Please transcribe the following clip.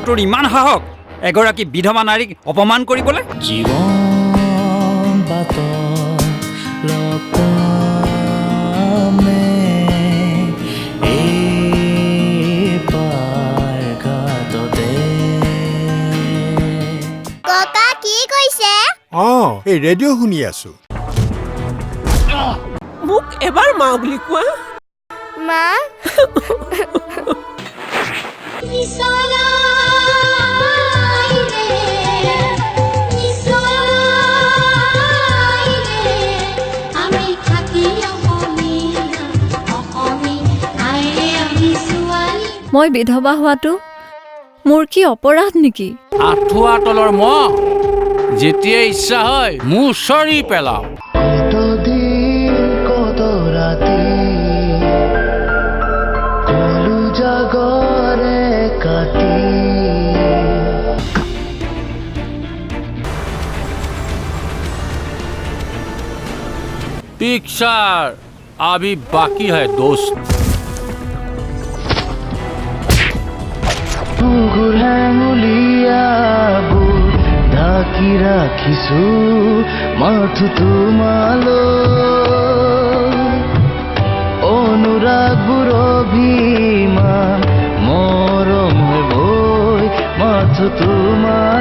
তোৰ ইমান সাহস এগৰাকী বিধৱা নাৰীক অপমান কৰিবলৈ? জীৱন বাট লপমে এই পাৰ ঘাটতে। ককা কি কৈছে? এই ৰেডিঅ' শুনি আছো। মোক এবাৰ মা বুলি কোৱা। মা মই বিধৱা হোৱাটো মোৰ কি অপৰাধ নেকি? আঁঠুৱা তলৰ মহ যেতিয়া ইচ্ছা হয় মুচৰি পেলাও। কত ৰাতি কলু জাগৰে কাটি पिक्चर अभी बाकी है दोस्त। গুলিয়াবোৰ ঢাকি ৰাখিছো মাথো তোমালৈ অনুৰাগবোৰ অভিমান মৰম হৈ বৈ মাথো তোমাৰ